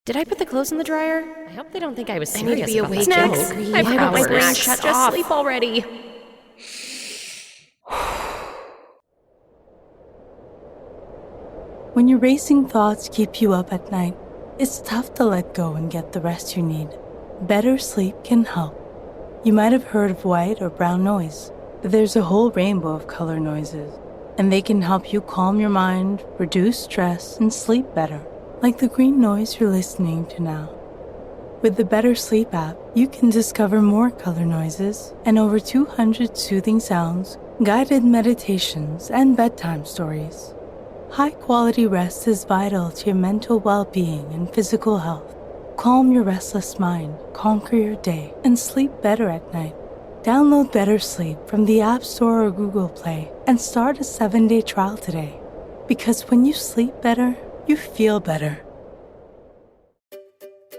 Did I put the clothes in the dryer? I hope they don't think I was serious. I need to be about awake. Snacks. I forgot my brain shut Just off. sleep already. When your racing thoughts keep you up at night, it's tough to let go and get the rest you need. Better sleep can help. You might have heard of white or brown noise, but there's a whole rainbow of color noises, and they can help you calm your mind, reduce stress, and sleep better, like the green noise you're listening to now. With the Better Sleep app, you can discover more color noises and over 200 soothing sounds, guided meditations, and bedtime stories. High-quality rest is vital to your mental well-being and physical health. Calm your restless mind, conquer your day, and sleep better at night. Download Better Sleep from the App Store or Google Play and start a 7-day trial today. Because when you sleep better, you feel better.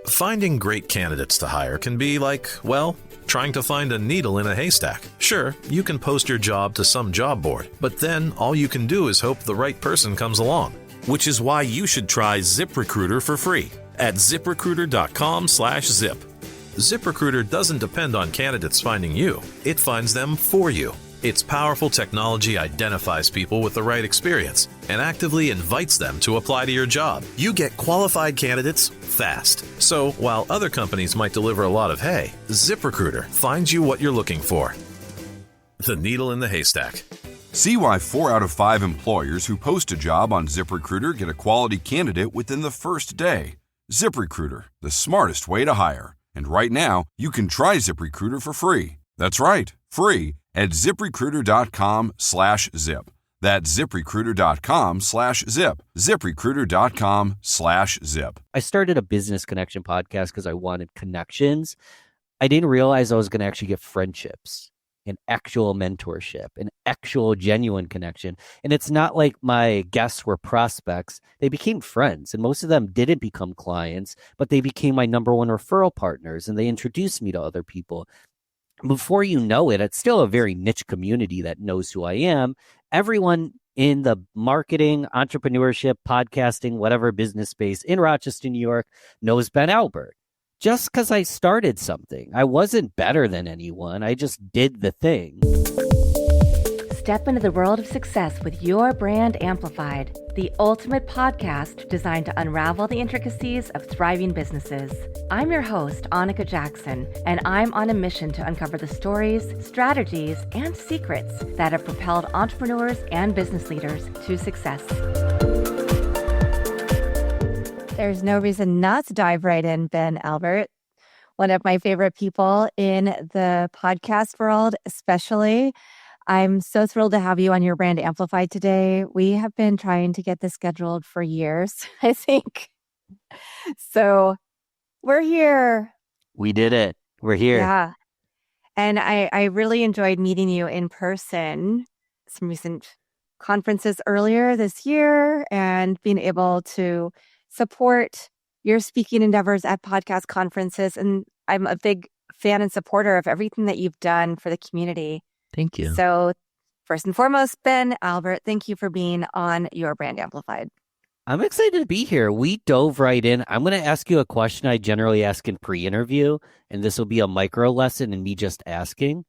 Finding great candidates to hire can be like, well, trying to find a needle in a haystack. Sure, you can post your job to some job board, but then all you can do is hope the right person comes along. Which is why you should try ZipRecruiter for free at ZipRecruiter.com/zip. ZipRecruiter doesn't depend on candidates finding you. It finds them for you. Its powerful technology identifies people with the right experience and actively invites them to apply to your job. You get qualified candidates fast. So while other companies might deliver a lot of hay, ZipRecruiter finds you what you're looking for. The needle in the haystack. See why 4 out of 5 employers who post a job on ZipRecruiter get a quality candidate within the first day. ZipRecruiter, the smartest way to hire. And right now, you can try ZipRecruiter for free. That's right, free at ZipRecruiter.com/zip. That's ZipRecruiter.com/zip. ZipRecruiter.com/zip. I started a business connection podcast because I wanted connections. I didn't realize I was going to actually get friendships and actual mentorship and actual genuine connection. And it's not like my guests were prospects. They became friends, and most of them didn't become clients, but they became my number one referral partners, and they introduced me to other people. Before you know it, it's still a very niche community that knows who I am. Everyone in the marketing, entrepreneurship, podcasting, whatever business space in Rochester, New York knows Ben Albert. Just because I started something. I wasn't better than anyone. I just did the thing. Step into the world of success with Your Brand Amplified, the ultimate podcast designed to unravel the intricacies of thriving businesses. I'm your host, Annika Jackson, and I'm on a mission to uncover the stories, strategies, and secrets that have propelled entrepreneurs and business leaders to success. There's no reason not to dive right in, Ben Albert. One of my favorite people in the podcast world, especially. I'm so thrilled to have you on Your Brand Amplified today. We have been trying to get this scheduled for years, I think. So we're here. We did it. We're here. Yeah. And I really enjoyed meeting you in person, some recent conferences earlier this year, and being able to support your speaking endeavors at podcast conferences. And I'm a big fan and supporter of everything that you've done for the community. Thank you. So first and foremost, Ben Albert, thank you for being on Your Brand Amplified. I'm excited to be here. We dove right in. I'm going to ask you a question I generally ask in pre-interview, and this will be a micro lesson in me just asking.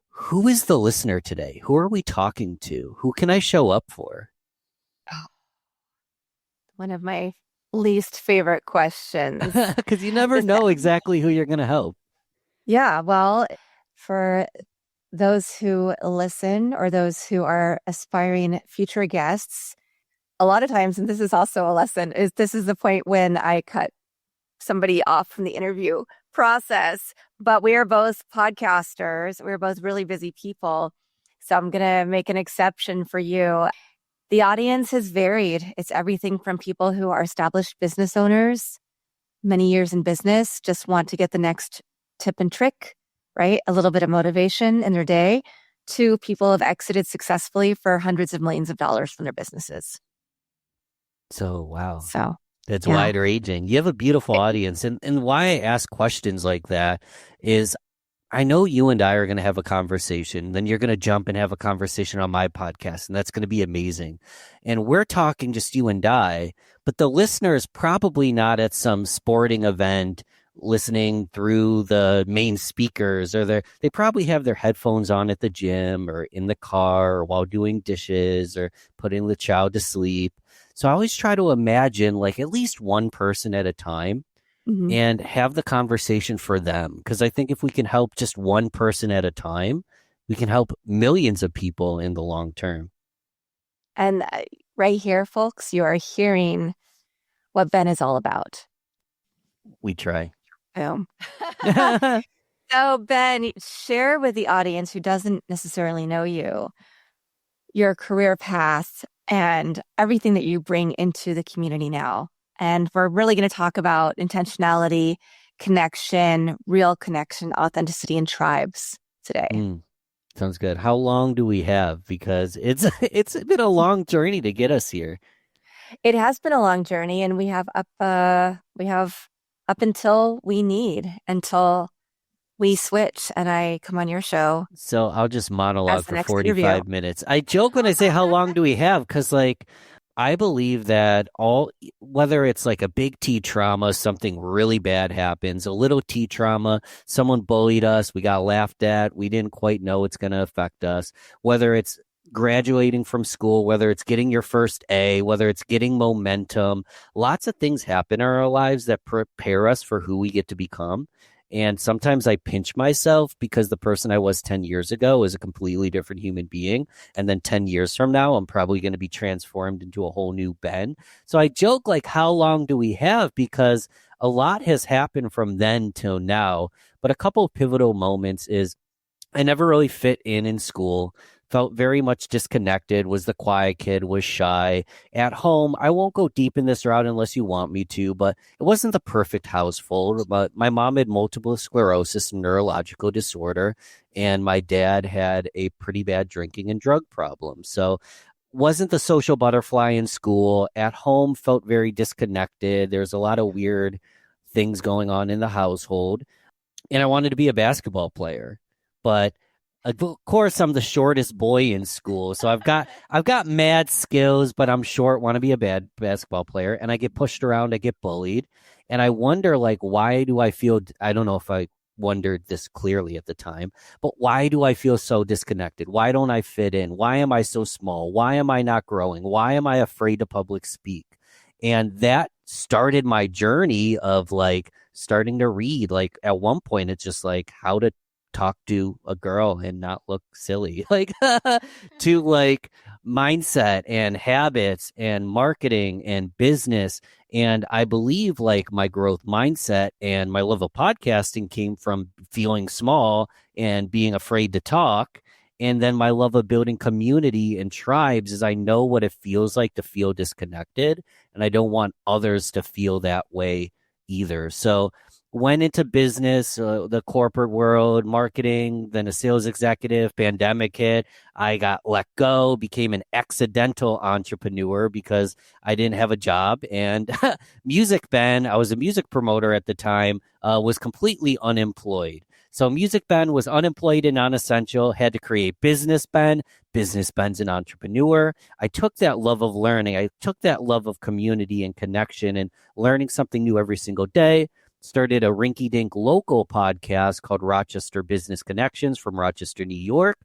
Who is the listener today? Who are we talking to? Who can I show up for? One of my least favorite questions. Because you never know exactly who you're going to help. Yeah, well, for those who listen or those who are aspiring future guests, a lot of times, and this is also a lesson, is this is the point when I cut somebody off from the interview process. But we are both podcasters. We're both really busy people. So I'm going to make an exception for you. The audience is varied. It's everything from people who are established business owners, many years in business, just want to get the next tip and trick, right? A little bit of motivation in their day, to people who have exited successfully for hundreds of millions of dollars from their businesses. So, wow. So that's wide ranging. You have a beautiful audience. And why I ask questions like that is I know you and I are going to have a conversation. Then you're going to jump and have a conversation on my podcast, and that's going to be amazing. And we're talking just you and I, but the listener is probably not at some sporting event listening through the main speakers, or they probably have their headphones on at the gym or in the car or while doing dishes or putting the child to sleep. So I always try to imagine like at least one person at a time Mhm. and have the conversation for them. Because I think if we can help just one person at a time, we can help millions of people in the long term. And right here, folks, you are hearing what Ben is all about. We try. Boom. So, Ben, share with the audience who doesn't necessarily know you your career path and everything that you bring into the community now. And we're really going to talk about intentionality, connection, real connection, authenticity, and tribes today. Sounds good. How long do we have? Because it's been a long journey to get us here. It has been a long journey, and we have up until we need, until we switch and I come on your show. So I'll just monologue As the for next 45 interview. minutes. I joke when I say how long do we have? Because like I believe that whether it's like a big T trauma, something really bad happens, a little T trauma, someone bullied us, we got laughed at, we didn't quite know it's going to affect us, whether it's graduating from school, whether it's getting your first A, whether it's getting momentum, lots of things happen in our lives that prepare us for who we get to become. And sometimes I pinch myself because the person I was 10 years ago is a completely different human being. And then 10 years from now, I'm probably going to be transformed into a whole new Ben. So I joke like, how long do we have? Because a lot has happened from then till now. But a couple of pivotal moments is I never really fit in school. Felt very much disconnected, was the quiet kid, was shy. At home, I won't go deep in this route unless you want me to, but it wasn't the perfect household. But my mom had multiple sclerosis and neurological disorder, and my dad had a pretty bad drinking and drug problem. So wasn't the social butterfly in school. At home, felt very disconnected. There's a lot of weird things going on in the household. And I wanted to be a basketball player, but of course, I'm the shortest boy in school, so I've got mad skills, but I'm short. Want to be a bad basketball player, and I get pushed around. I get bullied, and I wonder, like, why do I feel? I don't know if I wondered this clearly at the time, but why do I feel so disconnected? Why don't I fit in? Why am I so small? Why am I not growing? Why am I afraid to public speak? And that started my journey of like starting to read. Like at one point, it's just like how to talk to a girl and not look silly, like to like mindset and habits and marketing and business. And I believe like my growth mindset and my love of podcasting came from feeling small and being afraid to talk. And then my love of building community and tribes is I know what it feels like to feel disconnected, and I don't want others to feel that way either. So went into business, the corporate world, marketing, then a sales executive. Pandemic hit. I got let go, became an accidental entrepreneur because I didn't have a job. And Music Ben, I was a music promoter at the time, was completely unemployed. So Music Ben was unemployed and non-essential, had to create Business Ben. Business Ben's an entrepreneur. I took that love of learning. I took that love of community and connection and learning something new every single day. Started a rinky-dink local podcast called Rochester Business Connections from Rochester, New York.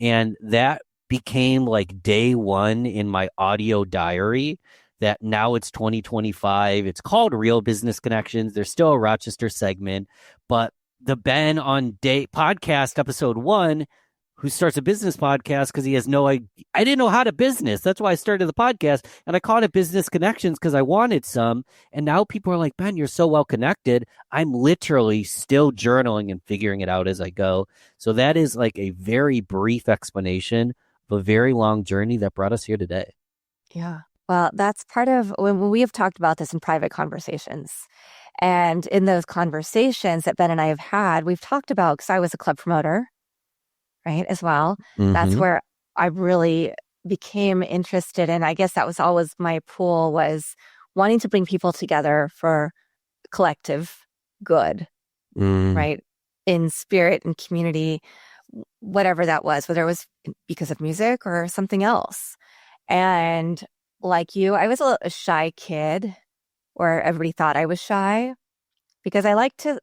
And that became like day one in my audio diary that now it's 2025. It's called Real Business Connections. There's still a Rochester segment, but the Ben on Day podcast episode 1, who starts a business podcast because he has no idea. I didn't know how to business. That's why I started the podcast. And I called it Business Connections because I wanted some. And now people are like, Ben, you're so well connected. I'm literally still journaling and figuring it out as I go. So that is like a very brief explanation of a very long journey that brought us here today. Yeah. Well, that's part of when we have talked about this in private conversations. And in those conversations that Ben and I have had, we've talked about, because I was a club promoter, right, as well. Mm-hmm. That's where I really became interested in. I guess that was always my pool, was wanting to bring people together for collective good, right? in spirit and community, whatever that was, whether it was because of music or something else. And like you, I was a shy kid, or everybody thought I was shy, because I like to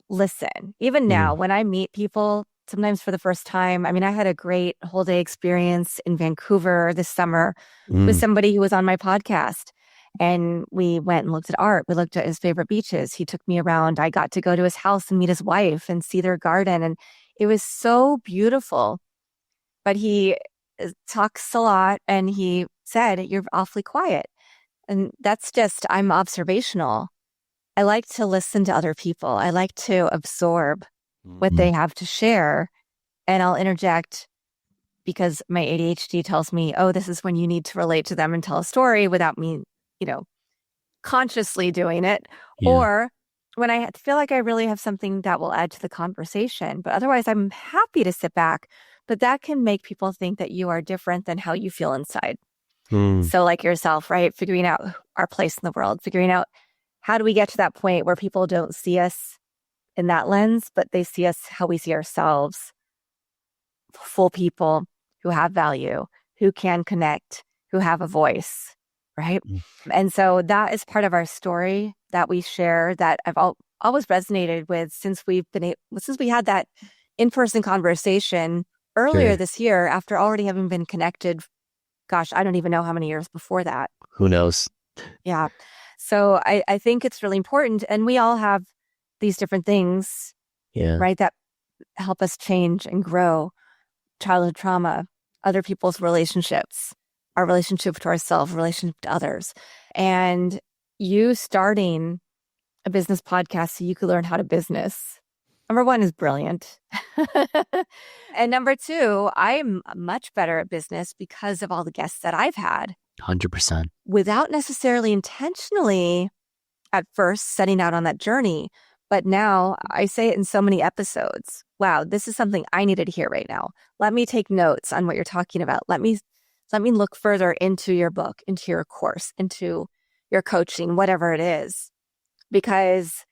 listen. Even now, when I meet people, sometimes for the first time, I mean, I had a great whole day experience in Vancouver this summer with somebody who was on my podcast. And we went and looked at art. We looked at his favorite beaches. He took me around. I got to go to his house and meet his wife and see their garden. And it was so beautiful. But he talks a lot, and he said, "You're awfully quiet." And that's just, I'm observational. I like to listen to other people. I like to absorb what they have to share. And I'll interject because my ADHD tells me, oh, this is when you need to relate to them and tell a story without me, consciously doing it. Yeah. Or when I feel like I really have something that will add to the conversation. But otherwise, I'm happy to sit back. But that can make people think that you are different than how you feel inside. So like yourself, right? Figuring out our place in the world, figuring out how do we get to that point where people don't see us in that lens, but they see us how we see ourselves, full people who have value, who can connect, who have a voice, right? And so that is part of our story that we share that I've always resonated with since we had that in-person conversation earlier this year, after already having been connected. Gosh, I don't even know how many years before that. Who knows? Yeah. So I think it's really important. And we all have these different things, right, that help us change and grow. Childhood trauma, other people's relationships, our relationship to ourselves, relationship to others. And you starting a business podcast so you could learn how to business. Number one is brilliant. And number two, I'm much better at business because of all the guests that I've had. 100%. Without necessarily intentionally at first setting out on that journey. But now I say it in so many episodes. Wow, this is something I needed to hear right now. Let me take notes on what you're talking about. Let me look further into your book, into your course, into your coaching, whatever it is. Because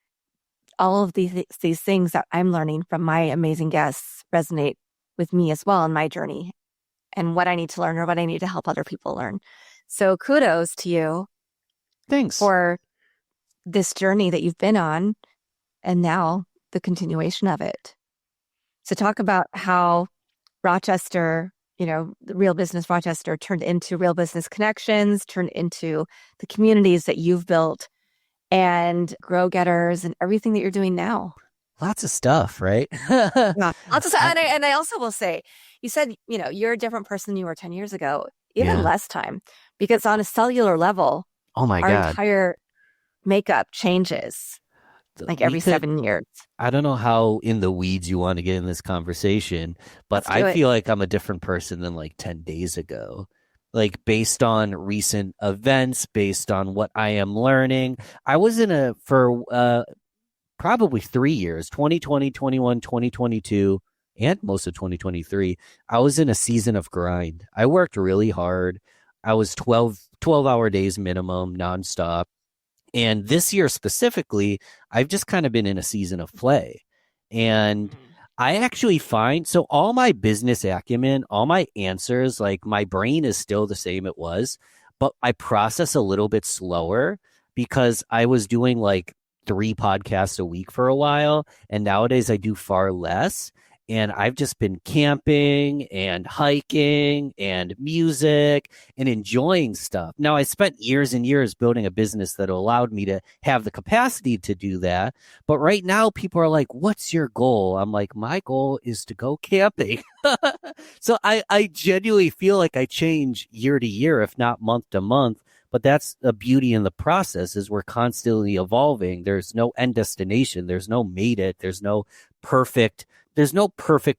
all of these things that I'm learning from my amazing guests resonate with me as well in my journey and what I need to learn or what I need to help other people learn. So kudos to you. Thanks. For this journey that you've been on and now the continuation of it. So talk about how Rochester, the Real Business Rochester turned into Real Business Connections, turned into the communities that you've built and Grow Getters and everything that you're doing now. Lots of stuff, right? Yeah. And I also will say, you said, you're a different person than you were 10 years ago, even less time, because on a cellular level, oh my our God, entire makeup changes like every 7 years. I don't know how in the weeds you want to get in this conversation, but I feel like I'm a different person than like 10 days ago. Like based on recent events, based on what I am learning. I was for probably 3 years, 2020, 21, 2022, and most of 2023, I was in a season of grind. I worked really hard. I was 12-hour days minimum, nonstop. And this year specifically, I've just kind of been in a season of play. And I actually find, so all my business acumen, all my answers, like my brain is still the same it was, but I process a little bit slower because I was doing like 3 podcasts a week for a while. And nowadays I do far less. And I've just been camping and hiking and music and enjoying stuff. Now, I spent years and years building a business that allowed me to have the capacity to do that. But right now, people are like, what's your goal? I'm like, my goal is to go camping. So I genuinely feel like I change year to year, if not month to month. But that's the beauty in the process is we're constantly evolving. There's no end destination. There's no made it. There's no perfect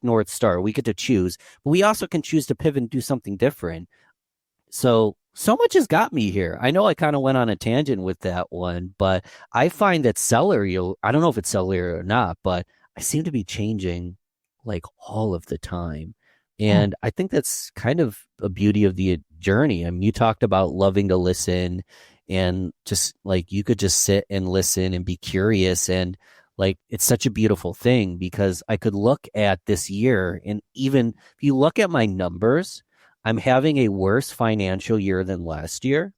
North Star. We get to choose, but we also can choose to pivot and do something different. So much has got me here. I know I kind of went on a tangent with that one, but I find that celery, I don't know if it's celery or not, but I seem to be changing like all of the time. And I think that's kind of a beauty of the journey. I mean, you talked about loving to listen and just like you could just sit and listen and be curious. And like it's such a beautiful thing because I could look at this year, and even if you look at my numbers, I'm having a worse financial year than last year,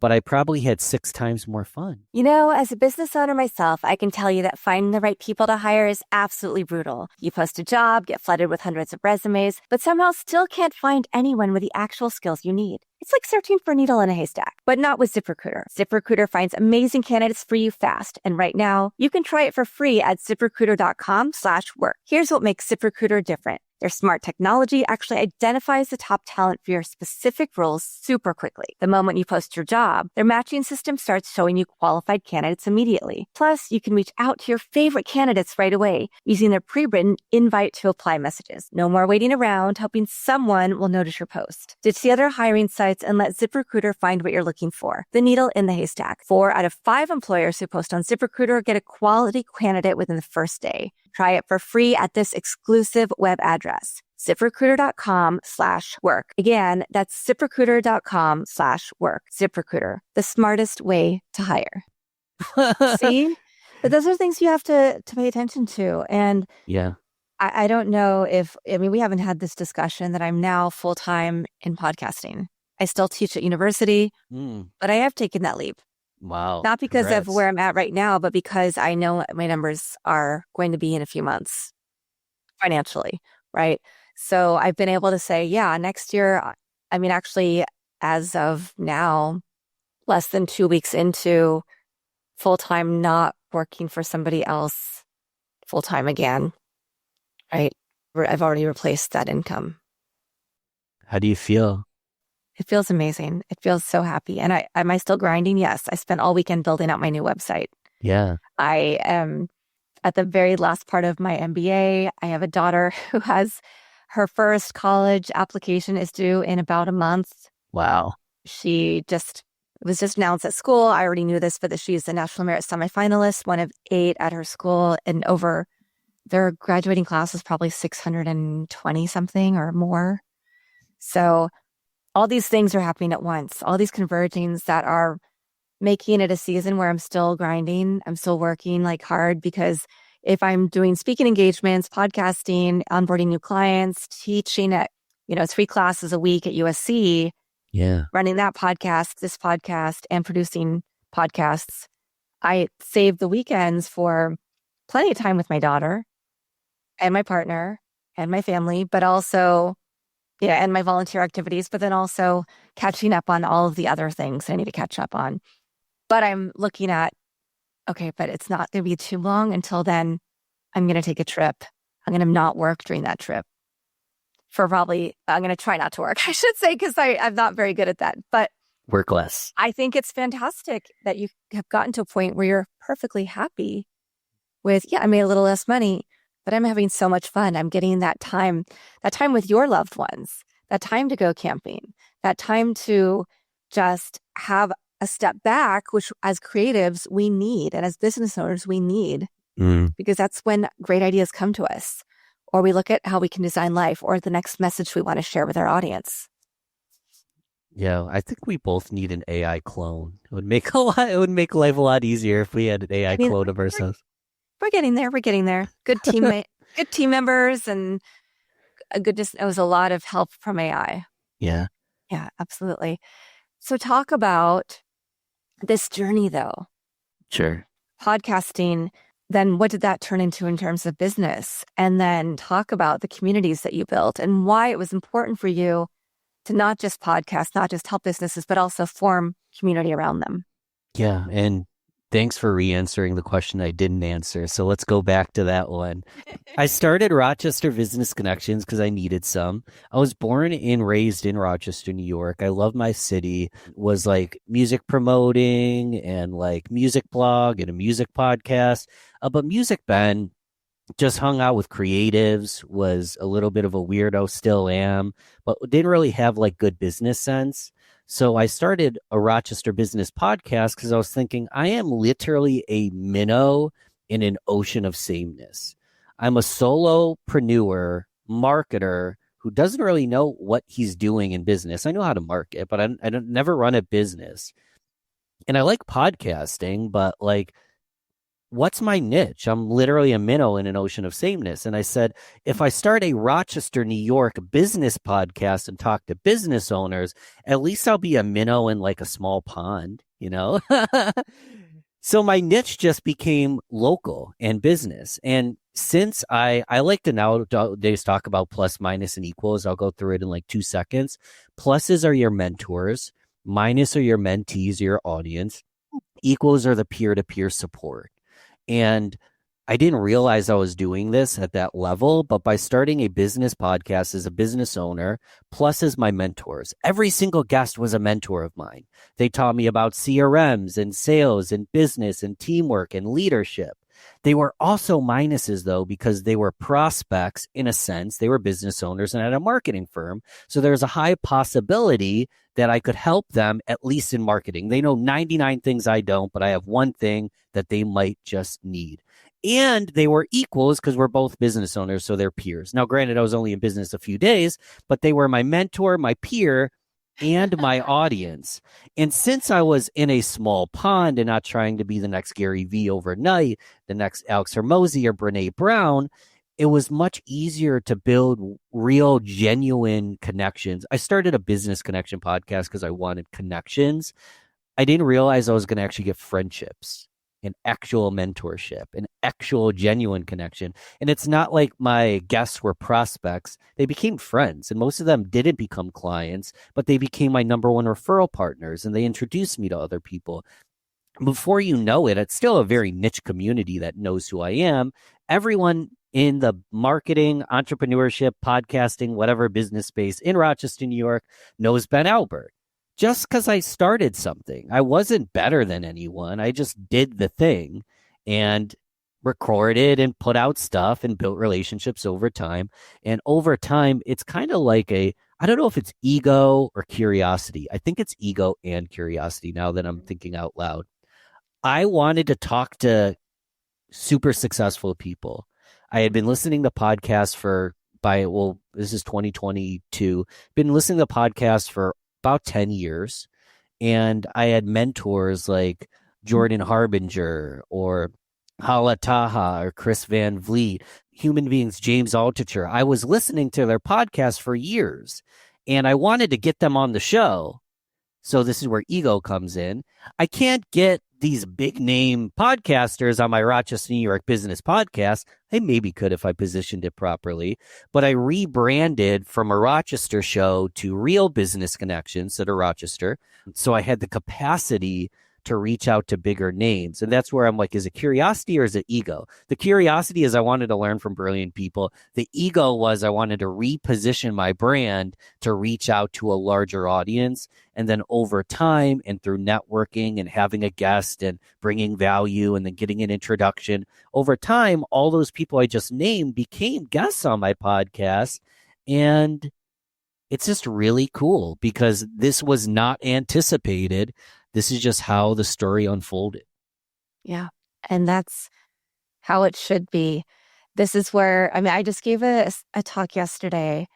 but I probably had 6 times more fun. You know, as a business owner myself, I can tell you that finding the right people to hire is absolutely brutal. You post a job, get flooded with hundreds of resumes, but somehow still can't find anyone with the actual skills you need. It's like searching for a needle in a haystack, but not with ZipRecruiter. ZipRecruiter finds amazing candidates for you fast. And right now, you can try it for free at ZipRecruiter.com/work. Here's what makes ZipRecruiter different. Their smart technology actually identifies the top talent for your specific roles super quickly. The moment you post your job, their matching system starts showing you qualified candidates immediately. Plus, you can reach out to your favorite candidates right away using their pre-written invite to apply messages. No more waiting around, hoping someone will notice your post. Ditch the other hiring sites and let ZipRecruiter find what you're looking for. The needle in the haystack. 4 out of 5 employers who post on ZipRecruiter get a quality candidate within the first day. Try it for free at this exclusive web address, ZipRecruiter.com/work. Again, that's ZipRecruiter.com/work. ZipRecruiter, the smartest way to hire. See? But those are things you have to pay attention to. And Yeah. I don't know we haven't had this discussion that I'm now full-time in podcasting. I still teach at university, but I have taken that leap. Wow. Not because Congrats. of where I'm at right now, but because I know what my numbers are going to be in a few months financially, right? So I've been able to say, yeah, next year, actually, as of now, less than 2 weeks into full-time, not working for somebody else full-time again, right? I've already replaced that income. How do you feel? It feels amazing. It feels so happy. And am I still grinding? Yes. I spent all weekend building out my new website. Yeah. I am at the very last part of my MBA. I have a daughter who has her first college application is due in about a month. Wow. It was just announced at school. I already knew this, but she's the National Merit semifinalist, one of 8 at her school. And over their graduating class is probably 620 something or more. So all these things are happening at once, all these convergings that are making it a season where I'm still grinding. I'm still working like hard because if I'm doing speaking engagements, podcasting, onboarding new clients, teaching at, 3 classes a week at USC, running that podcast, this podcast, and producing podcasts, I save the weekends for plenty of time with my daughter and my partner and my family, but also and my volunteer activities, but then also catching up on all of the other things I need to catch up on. But I'm looking at, okay, but it's not going to be too long until then. I'm going to take a trip. I'm going to not work during that trip I'm going to try not to work, I should say, because I'm not very good at that. But Work less. I think it's fantastic that you have gotten to a point where you're perfectly happy with, I made a little less money, but I'm having so much fun. I'm getting that time with your loved ones, that time to go camping, that time to just have a step back, which as creatives we need, and as business owners we need, because that's when great ideas come to us, or we look at how we can design life, or the next message we want to share with our audience. Yeah, I think we both need an AI clone. It would make life a lot easier if we had an AI clone of ourselves. We're getting there. Good teammate, good team members, and it was a lot of help from AI. Yeah. Yeah, absolutely. So talk about this journey, though. Sure. Podcasting, then what did that turn into in terms of business? And then talk about the communities that you built and why it was important for you to not just podcast, not just help businesses, but also form community around them. Yeah. And thanks for re-answering the question I didn't answer. So let's go back to that one. I started Rochester Business Connections because I needed some. I was born and raised in Rochester, New York. I love my city. Was like music promoting and like music blog and a music podcast. But Music Ben just hung out with creatives, was a little bit of a weirdo, still am, but didn't really have like good business sense. So I started a Rochester Business podcast because I was thinking I am literally a minnow in an ocean of sameness. I'm a solopreneur, marketer who doesn't really know what he's doing in business. I know how to market, but I don't never run a business. And I like podcasting, but like what's my niche? I'm literally a minnow in an ocean of sameness. And I said, if I start a Rochester, New York business podcast and talk to business owners, at least I'll be a minnow in like a small pond, you know? So my niche just became local and business. And since I like to nowadays talk about plus, minus, and equals, I'll go through it in like 2 seconds. Pluses are your mentors. Minus are your mentees, your audience. Equals are the peer-to-peer support. And I didn't realize I was doing this at that level, but by starting a business podcast as a business owner, plus as my mentors, every single guest was a mentor of mine. They taught me about CRMs and sales and business and teamwork and leadership. They were also minuses, though, because they were prospects in a sense. They were business owners and had a marketing firm. So there's a high possibility that I could help them, at least in marketing. They know 99 things I don't, but I have one thing that they might just need. And they were equals because we're both business owners, so they're peers. Now, granted, I was only in business a few days, but they were my mentor, my peer, and my audience. And since I was in a small pond and not trying to be the next Gary Vee overnight, the next Alex Hormozi or Brene Brown, it was much easier to build real, genuine connections. I started a business connection podcast because I wanted connections. I didn't realize I was going to actually get friendships, an actual mentorship, an actual genuine connection. And it's not like my guests were prospects. They became friends, and most of them didn't become clients, but they became my number one referral partners, and they introduced me to other people. Before you know it, it's still a very niche community that knows who I am. Everyone in the marketing, entrepreneurship, podcasting, whatever business space in Rochester, New York, knows Ben Albert. Just because I started something. I wasn't better than anyone. I just did the thing and recorded and put out stuff and built relationships over time. And over time, it's kind of like I don't know if it's ego or curiosity. I think it's ego and curiosity now that I'm thinking out loud. I wanted to talk to super successful people. I had been listening to podcasts this is 2022, been listening to podcasts for about 10 years. And I had mentors like Jordan Harbinger or Hala Taha or Chris Van Vliet, human beings, James Altucher. I was listening to their podcasts for years and I wanted to get them on the show. So this is where ego comes in. I can't get these big name podcasters on my Rochester, New York business podcast. I maybe could if I positioned it properly, but I rebranded from a Rochester show to Real Business Connections at a Rochester. So I had the capacity to reach out to bigger names. And that's where I'm like, is it curiosity or is it ego? The curiosity is I wanted to learn from brilliant people. The ego was I wanted to reposition my brand to reach out to a larger audience. And then over time and through networking and having a guest and bringing value and then getting an introduction, over time, all those people I just named became guests on my podcast. And it's just really cool because this was not anticipated. This is just how the story unfolded. Yeah. And that's how it should be. This is where, I just gave a talk yesterday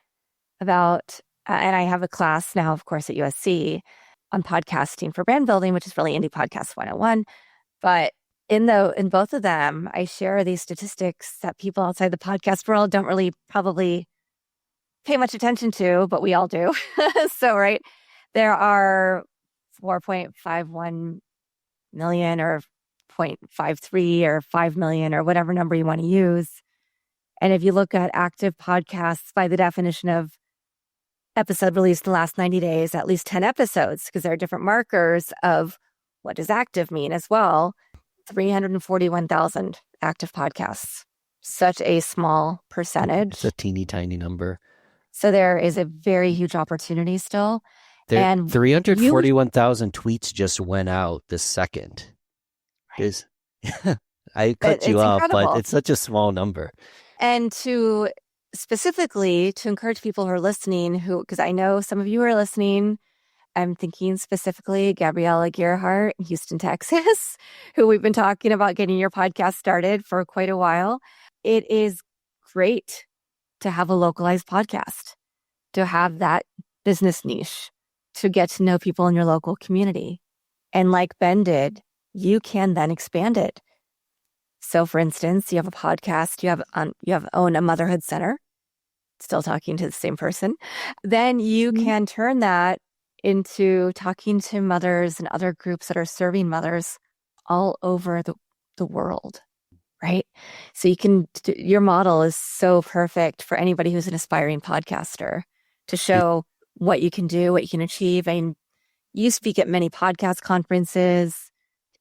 about, and I have a class now, of course, at USC on podcasting for brand building, which is really Indie Podcast 101. But in both of them, I share these statistics that people outside the podcast world don't really probably pay much attention to, but we all do. So, right, there are 4.51 million or 0.53 or 5 million or whatever number you want to use. And if you look at active podcasts by the definition of episode released in the last 90 days, at least 10 episodes, because there are different markers of what does active mean as well. 341,000 active podcasts. Such a small percentage. It's a teeny tiny number. So there is a very huge opportunity still. And 341,000 tweets just went out this second. Right. I cut you off, incredible. But it's such a small number. And to specifically to encourage people who are listening, because I know some of you are listening, I'm thinking specifically Gabriella Gearhart in Houston, Texas, who we've been talking about getting your podcast started for quite a while. It is great to have a localized podcast, to have that business niche, to get to know people in your local community. And like Ben did, you can then expand it. So for instance, you have a podcast, you have own a motherhood center, still talking to the same person. Then you can turn that into talking to mothers and other groups that are serving mothers all over the world, right? So your model is so perfect for anybody who's an aspiring podcaster to show what you can do, what you can achieve. And you speak at many podcast conferences.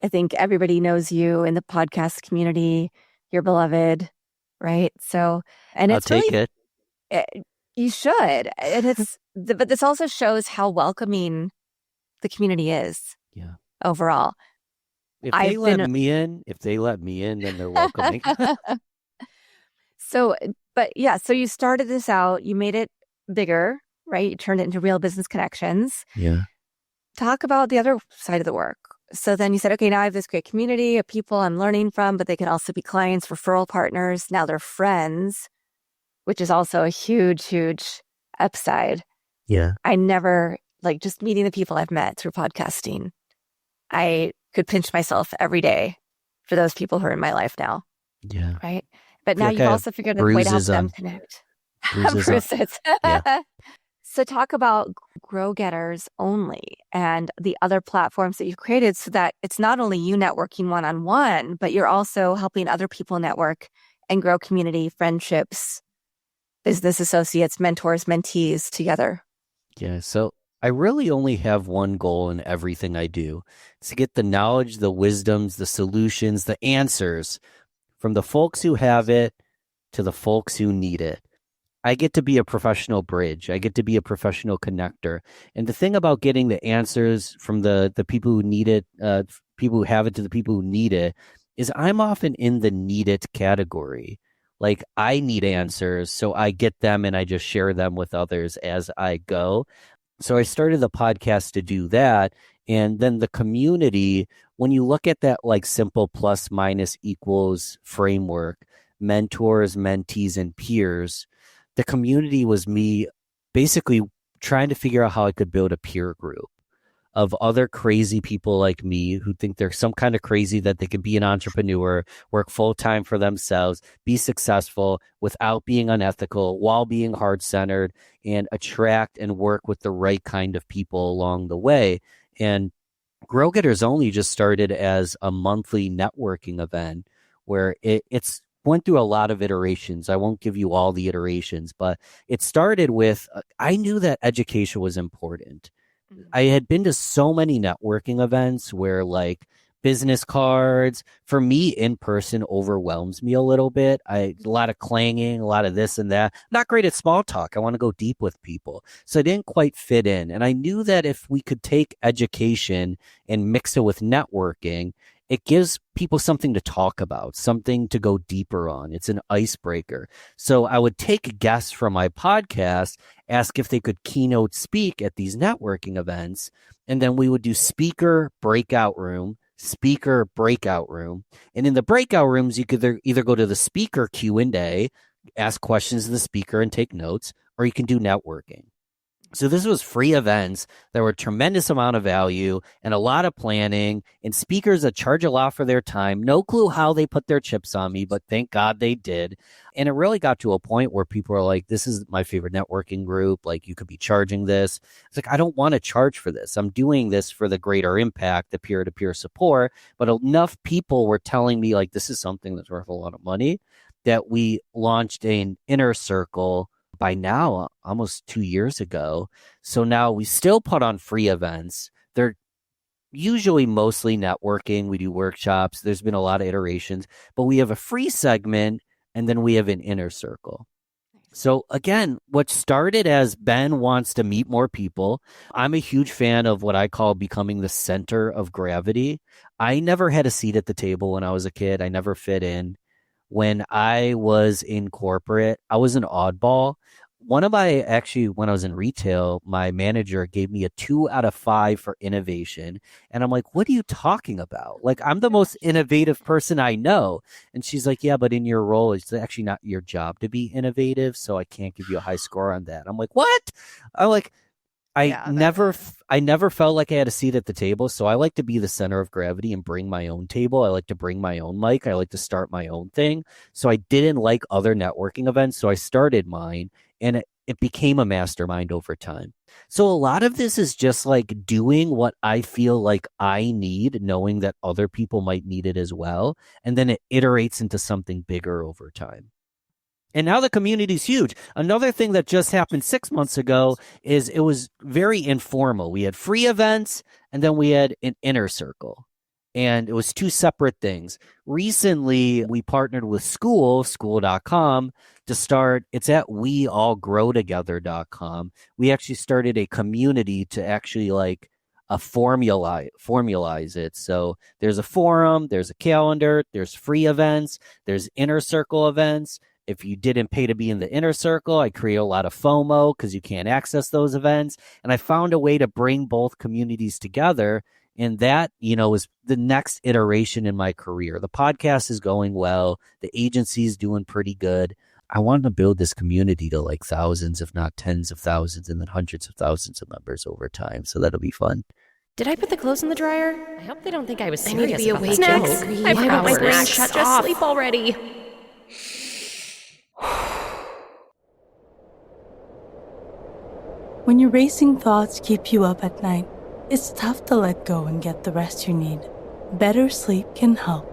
I think everybody knows you in the podcast community. You're beloved, right? So, and I'll it's take really, it. you should. And but this also shows how welcoming the community is Yeah. overall. If they let me in, then they're welcoming. So, but yeah, so you started this out, you made it bigger, right? You turned it into Real Business Connections. Yeah. Talk about the other side of the work. So then you said, okay, now I have this great community of people I'm learning from, but they can also be clients, referral partners. Now they're friends, which is also a huge, huge upside. Yeah. I never, like, just meeting the people I've met through podcasting, I could pinch myself every day for those people who are in my life now. Yeah. Right. But now you've also figured out a way to help them connect. Bruises. Yeah. So talk about Grow Getters only and the other platforms that you've created so that it's not only you networking one-on-one, but you're also helping other people network and grow community, friendships, business associates, mentors, mentees together. Yeah. So I really only have one goal in everything I do. It's to get the knowledge, the wisdoms, the solutions, the answers from the folks who have it to the folks who need it. I get to be a professional bridge. I get to be a professional connector. And the thing about getting the answers from the people who need it, people who have it to the people who need it, is I'm often in the need it category. Like, I need answers, so I get them and I just share them with others as I go. So I started the podcast to do that. And then the community, when you look at that like simple plus minus equals framework, mentors, mentees, and peers, the community was me basically trying to figure out how I could build a peer group of other crazy people like me who think they're some kind of crazy that they can be an entrepreneur, work full time for themselves, be successful without being unethical, while being heart-centered, and attract and work with the right kind of people along the way. And Grow Getters Only just started as a monthly networking event where it's went through a lot of iterations. I won't give you all the iterations, but it started with, I knew that education was important. I had been to so many networking events where like business cards, for me, in person overwhelms me a little bit. A lot of clanging, a lot of this and that. Not great at small talk. I want to go deep with people. So I didn't quite fit in. And I knew that if we could take education and mix it with networking, it gives people something to talk about, something to go deeper on. It's an icebreaker. So I would take guests from my podcast, ask if they could keynote speak at these networking events, and then we would do speaker breakout room. And in the breakout rooms, you could either go to the speaker Q&A, ask questions to the speaker and take notes, or you can do networking. So this was free events. There were a tremendous amount of value and a lot of planning, and speakers that charge a lot for their time. No clue how they put their chips on me, but thank God they did. And it really got to a point where people are like, this is my favorite networking group. Like, you could be charging this. It's like, I don't want to charge for this. I'm doing this for the greater impact, the peer-to-peer support. But enough people were telling me, like, this is something that's worth a lot of money, that we launched an inner circle by now, almost 2 years ago. So now we still put on free events. They're usually mostly networking. We do workshops. There's been a lot of iterations, but we have a free segment and then we have an inner circle. So again, what started as Ben wants to meet more people. I'm a huge fan of what I call becoming the center of gravity. I never had a seat at the table when I was a kid. I never fit in. When I was in corporate, I was an oddball. When I was in retail, my manager gave me a 2 out of 5 for innovation. And I'm like, what are you talking about? Like, I'm the most innovative person I know. And she's like, yeah, but in your role, it's actually not your job to be innovative. So I can't give you a high score on that. I'm like, what? I'm like, I never felt like I had a seat at the table. So I like to be the center of gravity and bring my own table. I like to bring my own mic. I like to start my own thing. So I didn't like other networking events. So I started mine, and it became a mastermind over time. So a lot of this is just like doing what I feel like I need, knowing that other people might need it as well. And then it iterates into something bigger over time. And now the community is huge. Another thing that just happened 6 months ago is it was very informal. We had free events, and then we had an inner circle. And it was two separate things. Recently, we partnered with school.com to start. It's at weallgrowtogether.com. We actually started a community to actually like formalize it. So there's a forum, there's a calendar, there's free events, there's inner circle events. If you didn't pay to be in the inner circle, I create a lot of FOMO because you can't access those events. And I found a way to bring both communities together. And that, is the next iteration in my career. The podcast is going well. The agency is doing pretty good. I want to build this community to like thousands, if not tens of thousands, and then hundreds of thousands of members over time. So that'll be fun. Did I put the clothes in the dryer? I hope they don't think I was serious. I need to be about awake. that Snacks. joke. I forgot my brain Snacks. shut Just off. sleep already. When your racing thoughts keep you up at night, it's tough to let go and get the rest you need. Better sleep can help.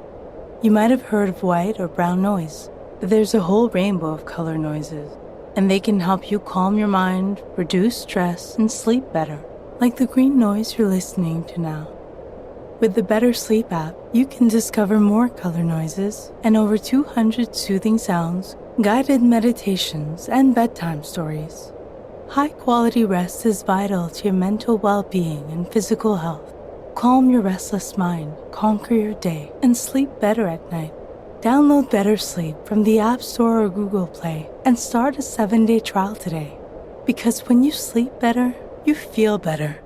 You might have heard of white or brown noise, but there's a whole rainbow of color noises, and they can help you calm your mind, reduce stress, and sleep better, like the green noise you're listening to now. With the Better Sleep app, you can discover more color noises and over 200 soothing sounds, guided meditations, and bedtime stories. High-quality rest is vital to your mental well-being and physical health. Calm your restless mind, conquer your day, and sleep better at night. Download Better Sleep from the App Store or Google Play and start a 7-day trial today. Because when you sleep better, you feel better.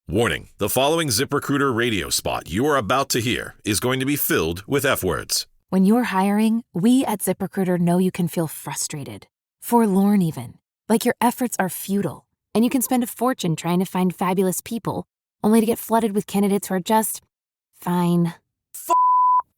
Warning, the following ZipRecruiter radio spot you are about to hear is going to be filled with F-words. When you're hiring, we at ZipRecruiter know you can feel frustrated, forlorn even, like your efforts are futile, and you can spend a fortune trying to find fabulous people, only to get flooded with candidates who are just fine.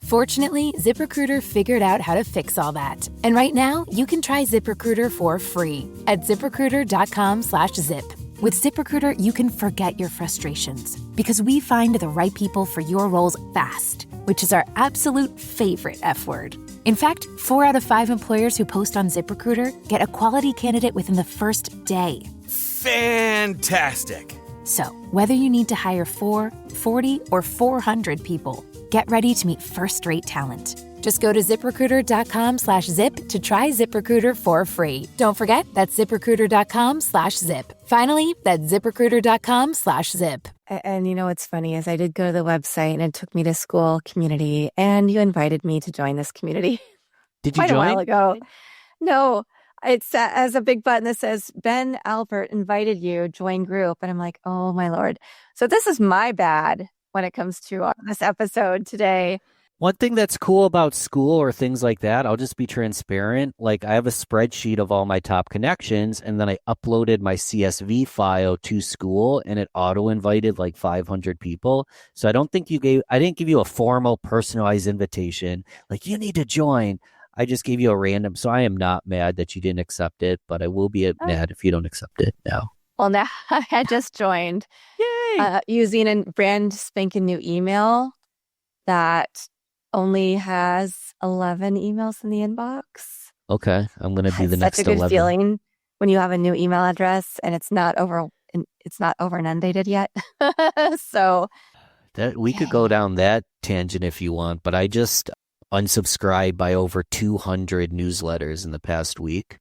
Fortunately, ZipRecruiter figured out how to fix all that. And right now, you can try ZipRecruiter for free at ZipRecruiter.com/zip. With ZipRecruiter, you can forget your frustrations because we find the right people for your roles fast, which is our absolute favorite F word. In fact, 4 out of 5 employers who post on ZipRecruiter get a quality candidate within the first day. Fantastic. So, whether you need to hire 4, 40, or 400 people, get ready to meet first-rate talent. Just go to ZipRecruiter.com/zip to try ZipRecruiter for free. Don't forget, that's ZipRecruiter.com/zip. Finally, that's ZipRecruiter.com/zip. And you know what's funny is I did go to the website and it took me to school community, and you invited me to join this community. Did you quite join? a while ago. No, it's as a big button that says Ben Albert invited you, join group. And I'm like, oh my Lord. So this is my bad when it comes to this episode today. One thing that's cool about school or things like that, I'll just be transparent. Like I have a spreadsheet of all my top connections, and then I uploaded my CSV file to school, and it auto-invited like 500 people. So I didn't give you a formal personalized invitation. Like you need to join. I just gave you a random. So I am not mad that you didn't accept it, but I will be mad if you don't accept it now. Well, now I had just joined using a brand spanking new email that only has 11 emails in the inbox. Okay, I'm going to be the It's next such a good 11. feeling when you have a new email address and it's not inundated yet. So That we could go down that tangent if you want, but I just unsubscribed by over 200 newsletters in the past week.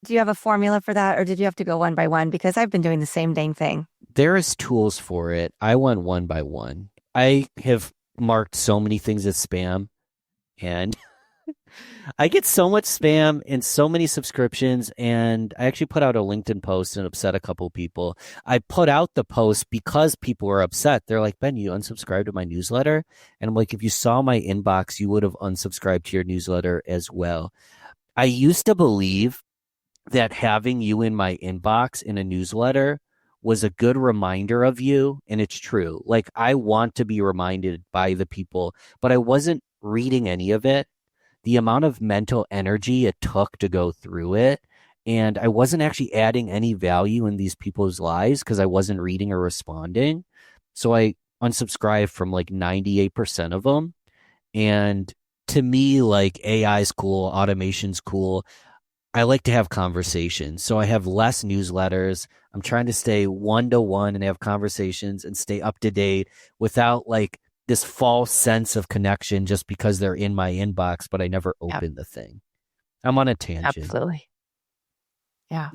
do you have a formula for that, or did you have to go one by one? Because I've been doing the same dang thing. There is tools for it. I went one by one. I have marked so many things as spam, and I get so much spam and so many subscriptions, and I actually put out a LinkedIn post and upset a couple people. I put out the post because people were upset. They're like, Ben, you unsubscribed to my newsletter? And I'm like, if you saw my inbox, you would have unsubscribed to your newsletter as well. I used to believe that having you in my inbox in a newsletter was a good reminder of you. And it's true. Like, I want to be reminded by the people, but I wasn't reading any of it. The amount of mental energy it took to go through it. And I wasn't actually adding any value in these people's lives because I wasn't reading or responding. So I unsubscribed from like 98% of them. And to me, like, AI is cool, automation's cool. I like to have conversations. So I have less newsletters. I'm trying to stay one-to-one and have conversations and stay up to date without like this false sense of connection just because they're in my inbox, but I never open the thing. I'm on a tangent. Absolutely. Yeah.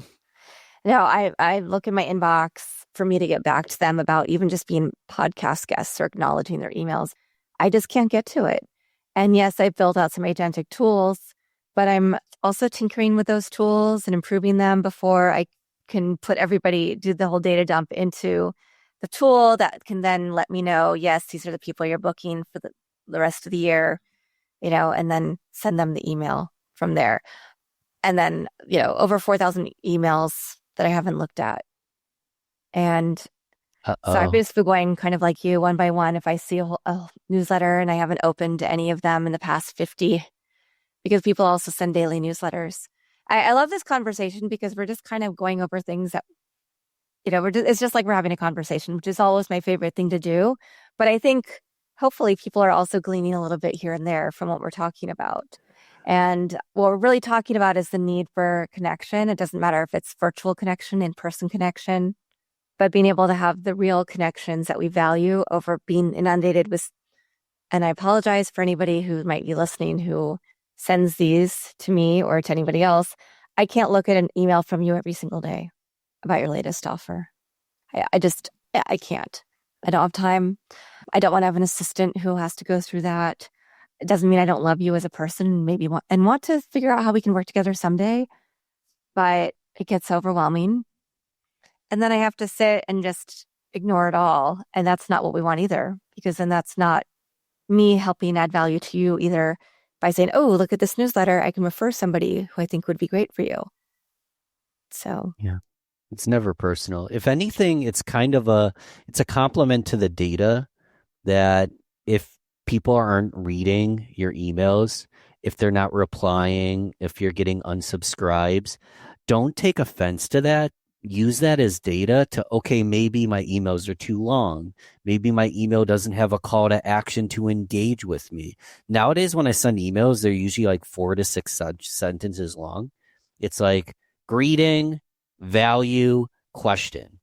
No, I look in my inbox for me to get back to them about even just being podcast guests or acknowledging their emails. I just can't get to it. And yes, I've built out some agentic tools, but I'm also tinkering with those tools and improving them before I can do the whole data dump into the tool that can then let me know, yes, these are the people you're booking for the rest of the year, and then send them the email from there. And then, over 4,000 emails that I haven't looked at. And so I'm basically going kind of like you, one by one. If I see a newsletter and I haven't opened any of them in the past 50, because people also send daily newsletters. I love this conversation because we're just kind of going over things that, it's just like we're having a conversation, which is always my favorite thing to do. But I think hopefully people are also gleaning a little bit here and there from what we're talking about. And what we're really talking about is the need for connection. It doesn't matter if it's virtual connection, in-person connection, but being able to have the real connections that we value over being inundated with. And I apologize for anybody who might be listening who sends these to me or to anybody else. I can't look at an email from you every single day about your latest offer. I can't. I don't have time. I don't want to have an assistant who has to go through that. It doesn't mean I don't love you as a person, and want to figure out how we can work together someday, but it gets overwhelming. And then I have to sit and just ignore it all. And that's not what we want either, because then that's not me helping add value to you either by saying, oh, look at this newsletter. I can refer somebody who I think would be great for you. So, yeah, it's never personal. If anything, it's kind of it's a compliment to the data that if people aren't reading your emails, if they're not replying, if you're getting unsubscribes, don't take offense to that. Use that as data to, okay, maybe my emails are too long. Maybe my email doesn't have a call to action to engage with me. Nowadays, when I send emails, they're usually like 4 to 6 sentences long. It's like greeting, value, question.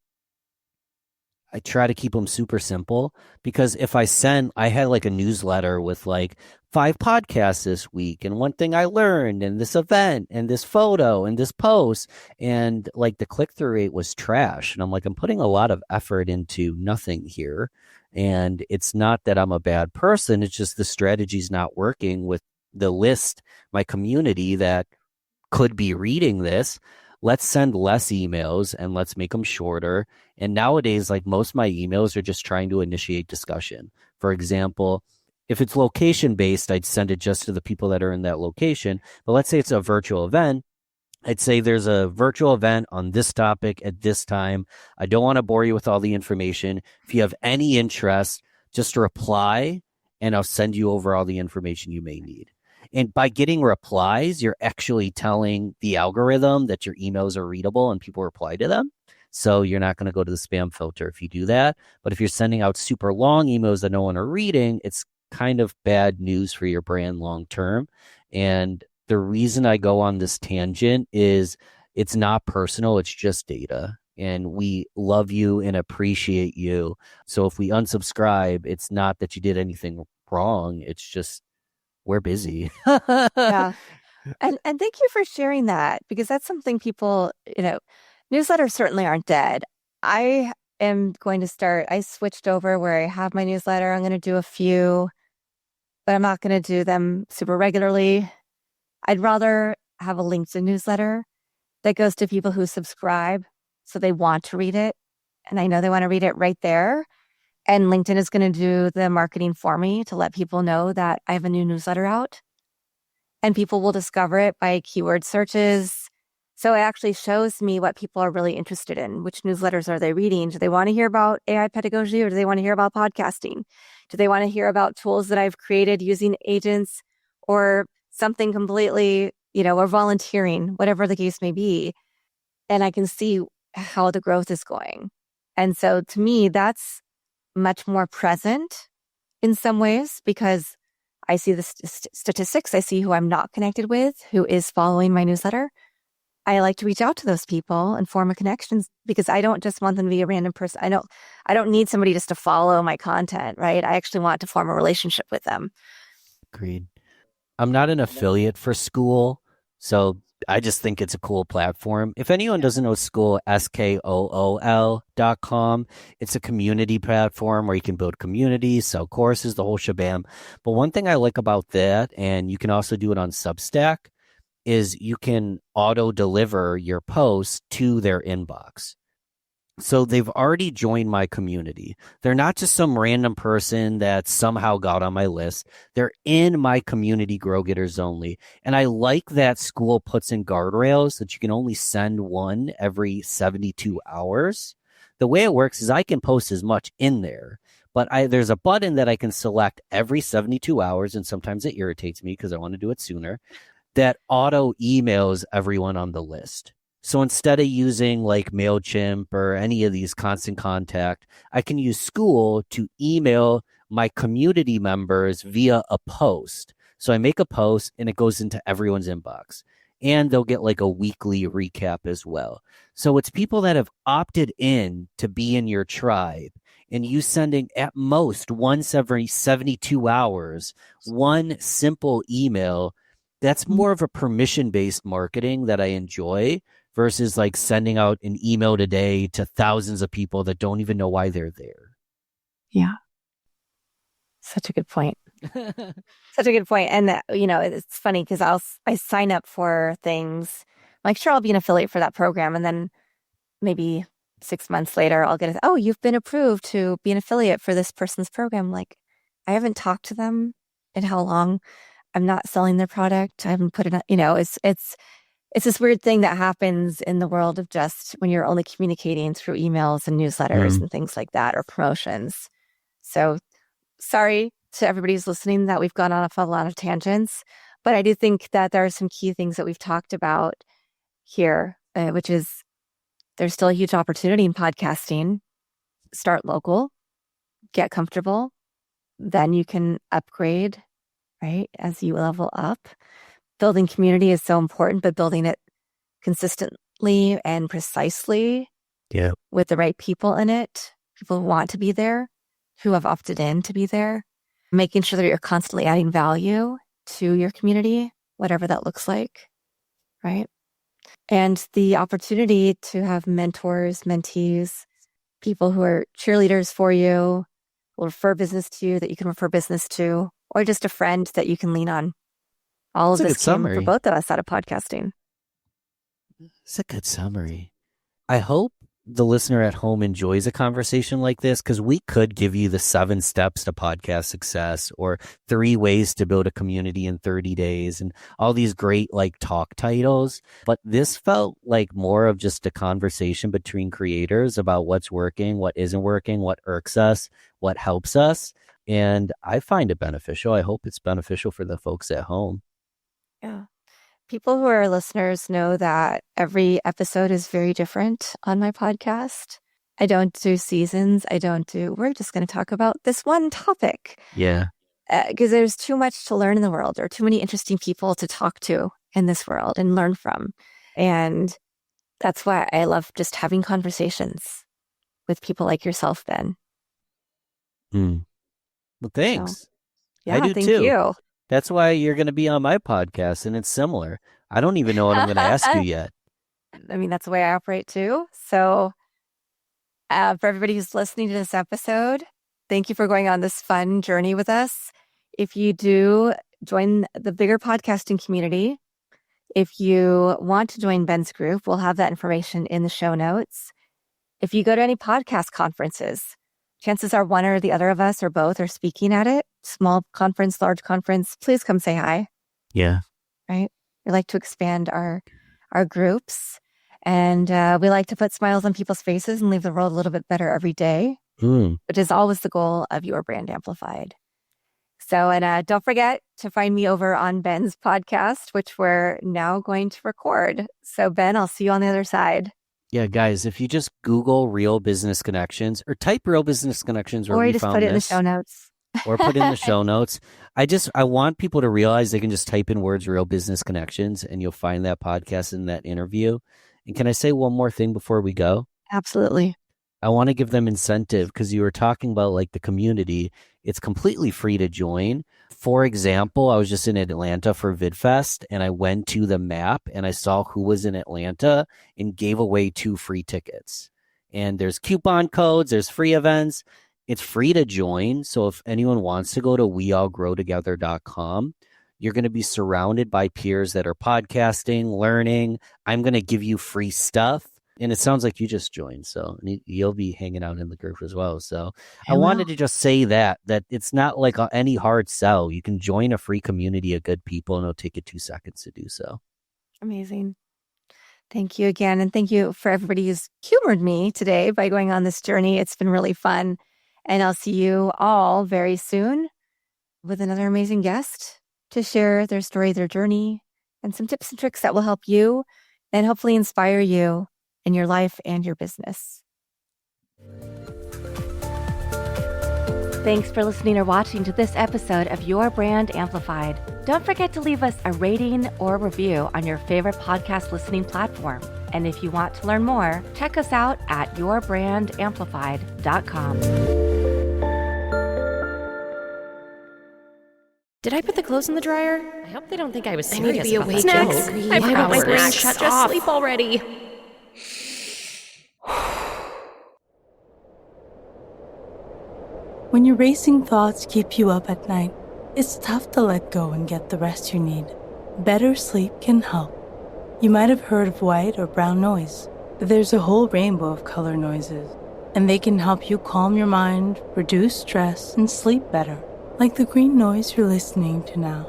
I try to keep them super simple because if I had like a newsletter with like 5 podcasts this week and one thing I learned and this event and this photo and this post, and like the click-through rate was trash. And I'm like, I'm putting a lot of effort into nothing here. And it's not that I'm a bad person. It's just the strategy's not working with the list, my community that could be reading this. Let's send less emails and let's make them shorter. And nowadays, like, most of my emails are just trying to initiate discussion. For example, if it's location based, I'd send it just to the people that are in that location. But let's say it's a virtual event. I'd say there's a virtual event on this topic at this time. I don't want to bore you with all the information. If you have any interest, just reply and I'll send you over all the information you may need. And by getting replies, you're actually telling the algorithm that your emails are readable and people reply to them. So you're not going to go to the spam filter if you do that. But if you're sending out super long emails that no one are reading, it's kind of bad news for your brand long term. And the reason I go on this tangent is it's not personal. It's just data. And we love you and appreciate you. So if we unsubscribe, it's not that you did anything wrong. It's just we're busy. yeah. And thank you for sharing that, because that's something people, newsletters certainly aren't dead. I switched over where I have my newsletter. I'm going to do a few, but I'm not going to do them super regularly. I'd rather have a LinkedIn newsletter that goes to people who subscribe, so they want to read it. And I know they want to read it right there. And LinkedIn is going to do the marketing for me to let people know that I have a new newsletter out. And people will discover it by keyword searches. So it actually shows me what people are really interested in. Which newsletters are they reading? Do they want to hear about AI pedagogy, or do they want to hear about podcasting? Do they want to hear about tools that I've created using agents, or something completely, or volunteering, whatever the case may be? And I can see how the growth is going. And so to me, that's much more present in some ways, because I see the statistics. I see who I'm not connected with, who is following my newsletter. I like to reach out to those people and form a connection, because I don't just want them to be a random person. I don't need somebody just to follow my content, right? I actually want to form a relationship with them. Agreed. I'm not an affiliate for School, so I just think it's a cool platform. If anyone doesn't know School, SKOOL.com, it's a community platform where you can build communities, sell courses, the whole shabam. But one thing I like about that, and you can also do it on Substack, is you can auto deliver your posts to their inbox. So they've already joined my community. They're not just some random person that somehow got on my list. They're in my community, Grow Getters Only. And I like that School puts in guardrails that you can only send one every 72 hours. The way it works is I can post as much in there, but there's a button that I can select every 72 hours. And sometimes it irritates me because I want to do it sooner, that auto emails everyone on the list. So instead of using like MailChimp or any of these Constant Contact, I can use School to email my community members via a post. So I make a post and it goes into everyone's inbox. And they'll get like a weekly recap as well. So it's people that have opted in to be in your tribe, and you sending at most once every 72 hours, one simple email. That's more of a permission-based marketing that I enjoy versus like sending out an email today to thousands of people that don't even know why they're there. Yeah. Such a good point. Such a good point. And, it's funny because I sign up for things. I'm like, sure, I'll be an affiliate for that program. And then maybe 6 months later, I'll get you've been approved to be an affiliate for this person's program. Like, I haven't talked to them in how long. I'm not selling their product. I haven't put it, it's this weird thing that happens in the world of just when you're only communicating through emails and newsletters and things like that, or promotions. So sorry to everybody who's listening that we've gone off a lot of tangents, but I do think that there are some key things that we've talked about here, which is there's still a huge opportunity in podcasting. Start local, get comfortable, then you can upgrade, right? As you level up. Building community is so important, but building it consistently and precisely with the right people in it, people who want to be there, who have opted in to be there, making sure that you're constantly adding value to your community, whatever that looks like, right? And the opportunity to have mentors, mentees, people who are cheerleaders for you, will refer business to you that you can refer business to, or just a friend that you can lean on. All of this came for both of us out of podcasting. It's a good summary. I hope the listener at home enjoys a conversation like this, because we could give you the 7 steps to podcast success, or 3 ways to build a community in 30 days, and all these great like talk titles. But this felt like more of just a conversation between creators about what's working, what isn't working, what irks us, what helps us. And I find it beneficial. I hope it's beneficial for the folks at home. Yeah. People who are listeners know that every episode is very different on my podcast. I don't do seasons. We're just going to talk about this one topic. Yeah. Because there's too much to learn in the world. There are too many interesting people to talk to in this world and learn from. And that's why I love just having conversations with people like yourself, Ben. Well, thanks. So, yeah, I do thank too. you. That's why you're going to be on my podcast, and it's similar. I don't even know what I'm going to ask you yet. I mean, that's the way I operate too. So for everybody who's listening to this episode, thank you for going on this fun journey with us. If you do join the bigger podcasting community, if you want to join Ben's group, we'll have that information in the show notes. If you go to any podcast conferences, chances are one or the other of us or both are speaking at it. Small conference, large conference, please come say hi. Yeah. Right? We like to expand our our groups. And we like to put smiles on people's faces and leave the world a little bit better every day, which is always the goal of Your Brand Amplified. So, and don't forget to find me over on Ben's podcast, which we're now going to record. So, Ben, I'll see you on the other side. Yeah, guys, if you just Google Real Business Connections or type Real Business Connections where or we you just found put it in the this, show notes. or put in the show notes. I want people to realize they can just type in words Real Business Connections and you'll find that podcast and that interview. And can I say one more thing before we go? Absolutely. I want to give them incentive because you were talking about like the community. It's completely free to join. For example, I was just in Atlanta for VidFest and I went to the map and I saw who was in Atlanta and gave away 2 free tickets. And there's coupon codes, there's free events. It's free to join. So if anyone wants to go to weallgrowtogether.com, you're going to be surrounded by peers that are podcasting, learning. I'm going to give you free stuff. And it sounds like you just joined, so you'll be hanging out in the group as well. So I wanted to just say that it's not like any hard sell. You can join a free community of good people, and it'll take you 2 seconds to do so. Amazing. Thank you again. And thank you for everybody who's humored me today by going on this journey. It's been really fun. And I'll see you all very soon with another amazing guest to share their story, their journey, and some tips and tricks that will help you and hopefully inspire you in your life and your business. Thanks for listening or watching to this episode of Your Brand Amplified. Don't forget to leave us a rating or review on your favorite podcast listening platform. And if you want to learn more, check us out at yourbrangamplified.com. Did I put the clothes in the dryer? I hope they don't think I was I need to serious be about awake the and joke. sleep. I want my brain Hours. shut Just off. sleep already. When your racing thoughts keep you up at night, it's tough to let go and get the rest you need. Better sleep can help. You might have heard of white or brown noise, but there's a whole rainbow of color noises, and they can help you calm your mind, reduce stress, and sleep better, like the green noise you're listening to now.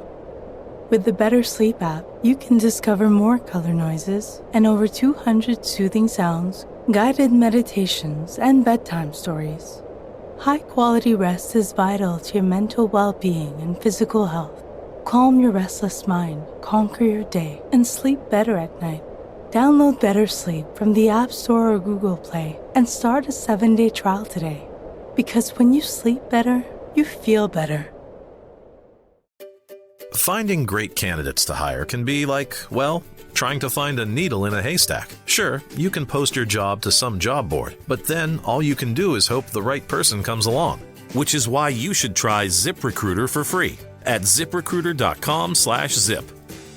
With the Better Sleep app, you can discover more color noises and over 200 soothing sounds, guided meditations, and bedtime stories. High-quality rest is vital to your mental well-being and physical health. Calm your restless mind, conquer your day, and sleep better at night. Download Better Sleep from the App Store or Google Play and start a 7-day trial today. Because when you sleep better, you feel better. Finding great candidates to hire can be like, well, trying to find a needle in a haystack. Sure, you can post your job to some job board, but then all you can do is hope the right person comes along. Which is why you should try ZipRecruiter for free at ziprecruiter.com/zip.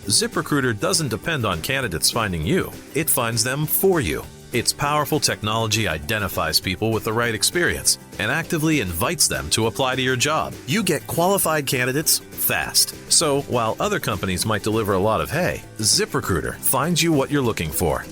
ZipRecruiter doesn't depend on candidates finding you. It finds them for you. Its powerful technology identifies people with the right experience and actively invites them to apply to your job. You get qualified candidates fast. So while other companies might deliver a lot of hay, ZipRecruiter finds you what you're looking for.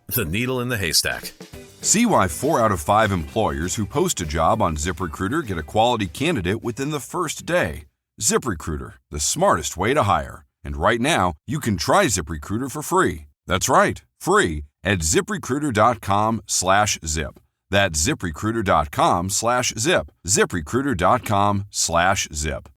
The needle in the haystack. See why 4 out of 5 employers who post a job on ZipRecruiter get a quality candidate within the first day. ZipRecruiter, the smartest way to hire. And right now, you can try ZipRecruiter for free. That's right, free at ziprecruiter.com/zip. That's ziprecruiter.com/zip. ziprecruiter.com/zip.